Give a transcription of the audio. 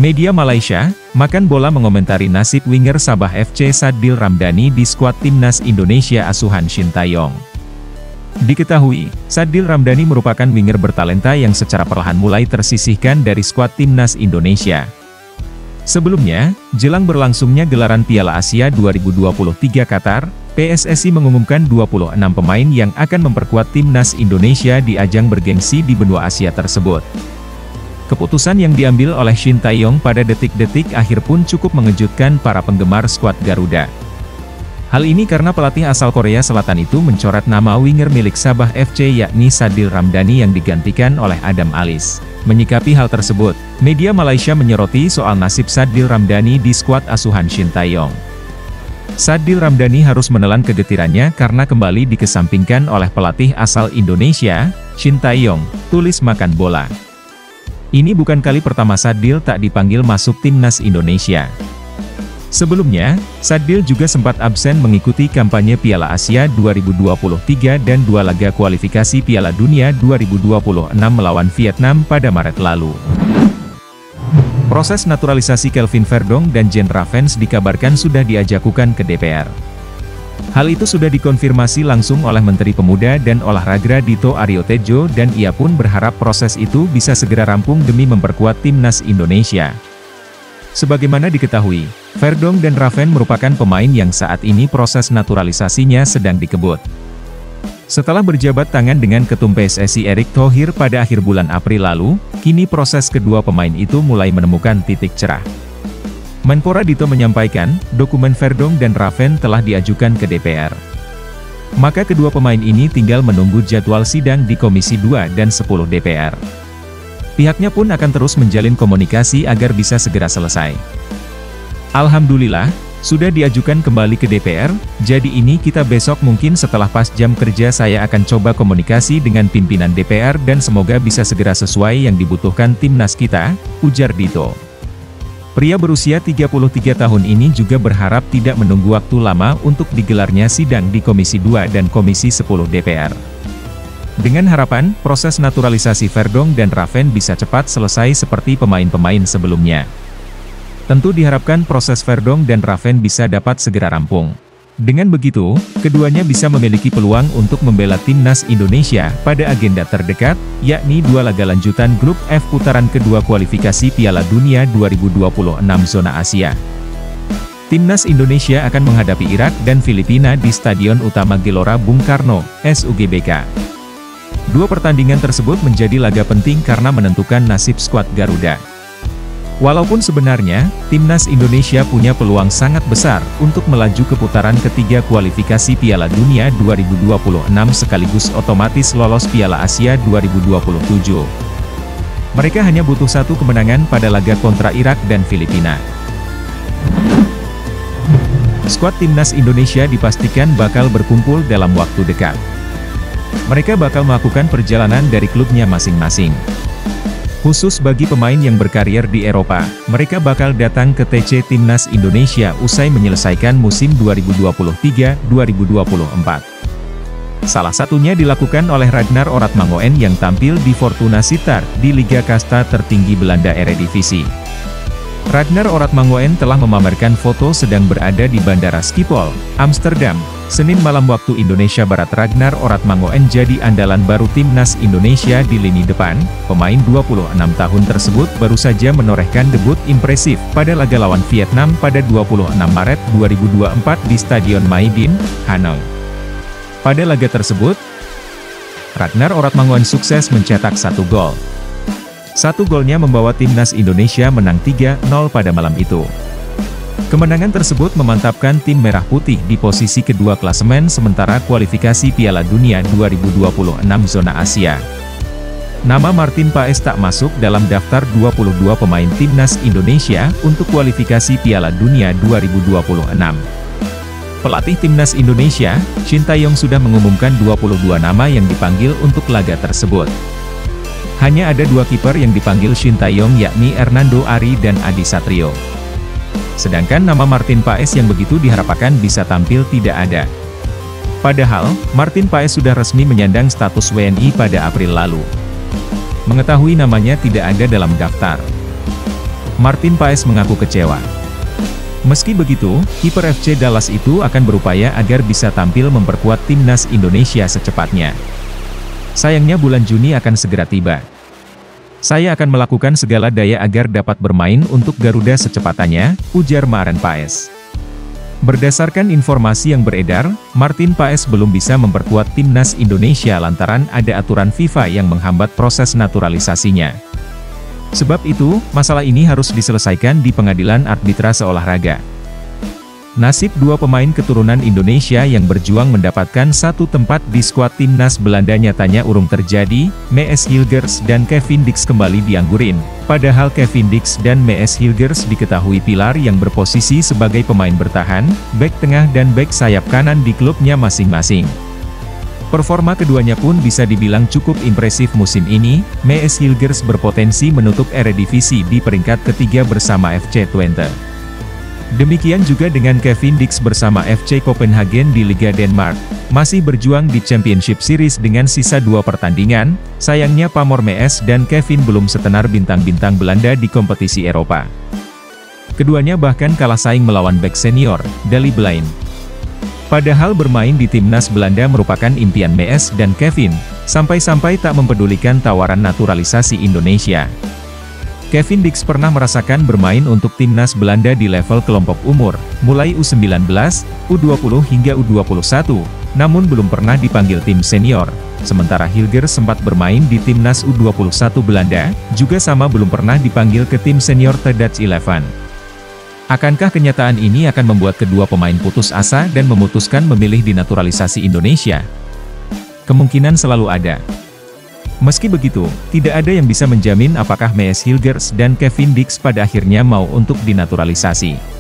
Media Malaysia, Makan Bola mengomentari nasib winger Sabah FC Sadil Ramdhani di skuad timnas Indonesia asuhan Shin Tae-yong. Diketahui, Sadil Ramdhani merupakan winger bertalenta yang secara perlahan mulai tersisihkan dari skuad timnas Indonesia. Sebelumnya, jelang berlangsungnya gelaran Piala Asia 2023 Qatar, PSSI mengumumkan 26 pemain yang akan memperkuat timnas Indonesia di ajang bergengsi di benua Asia tersebut. Keputusan yang diambil oleh Shin Tae-yong pada detik-detik akhir pun cukup mengejutkan para penggemar skuad Garuda. Hal ini karena pelatih asal Korea Selatan itu mencoret nama winger milik Sabah FC yakni Sadil Ramdhani yang digantikan oleh Adam Alis. Menyikapi hal tersebut, media Malaysia menyoroti soal nasib Sadil Ramdhani di skuad asuhan Shin Tae-yong. Sadil Ramdhani harus menelan kegetirannya karena kembali dikesampingkan oleh pelatih asal Indonesia, Shin Tae-yong, tulis Makan Bola. Ini bukan kali pertama Sadil tak dipanggil masuk timnas Indonesia. Sebelumnya, Sadil juga sempat absen mengikuti kampanye Piala Asia 2023 dan 2 laga kualifikasi Piala Dunia 2026 melawan Vietnam pada Maret lalu. Proses naturalisasi Kelvin Verdong dan Jean Ravens dikabarkan sudah diajukan ke DPR. Hal itu sudah dikonfirmasi langsung oleh Menteri Pemuda dan Olahraga Dito Aryo Tejo dan ia pun berharap proses itu bisa segera rampung demi memperkuat timnas Indonesia. Sebagaimana diketahui, Verdong dan Raven merupakan pemain yang saat ini proses naturalisasinya sedang dikebut. Setelah berjabat tangan dengan Ketum PSSI Erick Thohir pada akhir bulan April lalu, kini proses kedua pemain itu mulai menemukan titik cerah. Menpora Dito menyampaikan, dokumen Verdong dan Raven telah diajukan ke DPR. Maka kedua pemain ini tinggal menunggu jadwal sidang di Komisi 2 dan 10 DPR. Pihaknya pun akan terus menjalin komunikasi agar bisa segera selesai. Alhamdulillah, sudah diajukan kembali ke DPR, jadi ini kita besok mungkin setelah pas jam kerja saya akan coba komunikasi dengan pimpinan DPR dan semoga bisa segera sesuai yang dibutuhkan timnas kita, ujar Dito. Pria berusia 33 tahun ini juga berharap tidak menunggu waktu lama untuk digelarnya sidang di Komisi 2 dan Komisi 10 DPR. Dengan harapan, proses naturalisasi Verdong dan Raven bisa cepat selesai seperti pemain-pemain sebelumnya. Tentu diharapkan proses Verdong dan Raven bisa dapat segera rampung. Dengan begitu, keduanya bisa memiliki peluang untuk membela timnas Indonesia pada agenda terdekat, yakni 2 laga lanjutan grup F putaran kedua kualifikasi Piala Dunia 2026 zona Asia. Timnas Indonesia akan menghadapi Irak dan Filipina di Stadion Utama Gelora Bung Karno, SUGBK. 2 pertandingan tersebut menjadi laga penting karena menentukan nasib skuad Garuda. Walaupun sebenarnya, timnas Indonesia punya peluang sangat besar untuk melaju ke putaran ketiga kualifikasi Piala Dunia 2026 sekaligus otomatis lolos Piala Asia 2027. Mereka hanya butuh 1 kemenangan pada laga kontra Irak dan Filipina. Skuad timnas Indonesia dipastikan bakal berkumpul dalam waktu dekat. Mereka bakal melakukan perjalanan dari klubnya masing-masing. Khusus bagi pemain yang berkarier di Eropa, mereka bakal datang ke TC Timnas Indonesia usai menyelesaikan musim 2023-2024. Salah satunya dilakukan oleh Ragnar Oratmangoen yang tampil di Fortuna Sittard di Liga Kasta tertinggi Belanda Eredivisie. Ragnar Oratmangoen telah memamerkan foto sedang berada di Bandara Schiphol, Amsterdam, Senin malam waktu Indonesia Barat. Ragnar Oratmangoen jadi andalan baru timnas Indonesia di lini depan. Pemain 26 tahun tersebut baru saja menorehkan debut impresif pada laga lawan Vietnam pada 26 Maret 2024 di Stadion Maidin, Hanoi. Pada laga tersebut, Ragnar Oratmangoen sukses mencetak 1 gol. 1 golnya membawa timnas Indonesia menang 3-0 pada malam itu. Kemenangan tersebut memantapkan tim Merah Putih di posisi kedua klasemen sementara kualifikasi Piala Dunia 2026 zona Asia. Nama Martin Paes tak masuk dalam daftar 22 pemain timnas Indonesia untuk kualifikasi Piala Dunia 2026. Pelatih timnas Indonesia, Shin Tae-yong sudah mengumumkan 22 nama yang dipanggil untuk laga tersebut. Hanya ada 2 kiper yang dipanggil Shin Tae-yong yakni Hernando Ari dan Adi Satrio. Sedangkan nama Martin Paes yang begitu diharapkan bisa tampil tidak ada. Padahal, Martin Paes sudah resmi menyandang status WNI pada April lalu. Mengetahui namanya tidak ada dalam daftar. Martin Paes mengaku kecewa. Meski begitu, kiper FC Dallas itu akan berupaya agar bisa tampil memperkuat timnas Indonesia secepatnya. Sayangnya bulan Juni akan segera tiba. Saya akan melakukan segala daya agar dapat bermain untuk Garuda secepatannya, ujar Martin Paes. Berdasarkan informasi yang beredar, Martin Paes belum bisa memperkuat timnas Indonesia lantaran ada aturan FIFA yang menghambat proses naturalisasinya. Sebab itu, masalah ini harus diselesaikan di pengadilan arbitrase olahraga. Nasib dua pemain keturunan Indonesia yang berjuang mendapatkan satu tempat di skuad timnas Belanda nyatanya urung terjadi. Mees Hilgers dan Kevin Dix kembali dianggurin. Padahal Kevin Dix dan Mees Hilgers diketahui pilar yang berposisi sebagai pemain bertahan, bek tengah dan bek sayap kanan di klubnya masing-masing. Performa keduanya pun bisa dibilang cukup impresif musim ini. Mees Hilgers berpotensi menutup Eredivisie di peringkat ketiga bersama FC Twente. Demikian juga dengan Kevin Dix bersama FC Copenhagen di Liga Denmark, masih berjuang di Championship Series dengan sisa 2 pertandingan. Sayangnya pamor Mees dan Kevin belum setenar bintang-bintang Belanda di kompetisi Eropa. Keduanya bahkan kalah saing melawan bek senior, Daley Blind. Padahal bermain di timnas Belanda merupakan impian Mees dan Kevin, sampai-sampai tak mempedulikan tawaran naturalisasi Indonesia. Kevin Dix pernah merasakan bermain untuk timnas Belanda di level kelompok umur, mulai U19, U20 hingga U21, namun belum pernah dipanggil tim senior. Sementara Hilgers sempat bermain di timnas U21 Belanda, juga sama belum pernah dipanggil ke tim senior The Dutch Eleven. Akankah kenyataan ini akan membuat kedua pemain putus asa dan memutuskan memilih dinaturalisasi Indonesia? Kemungkinan selalu ada. Meski begitu, tidak ada yang bisa menjamin apakah Mees Hilgers dan Kevin Dix pada akhirnya mau untuk dinaturalisasi.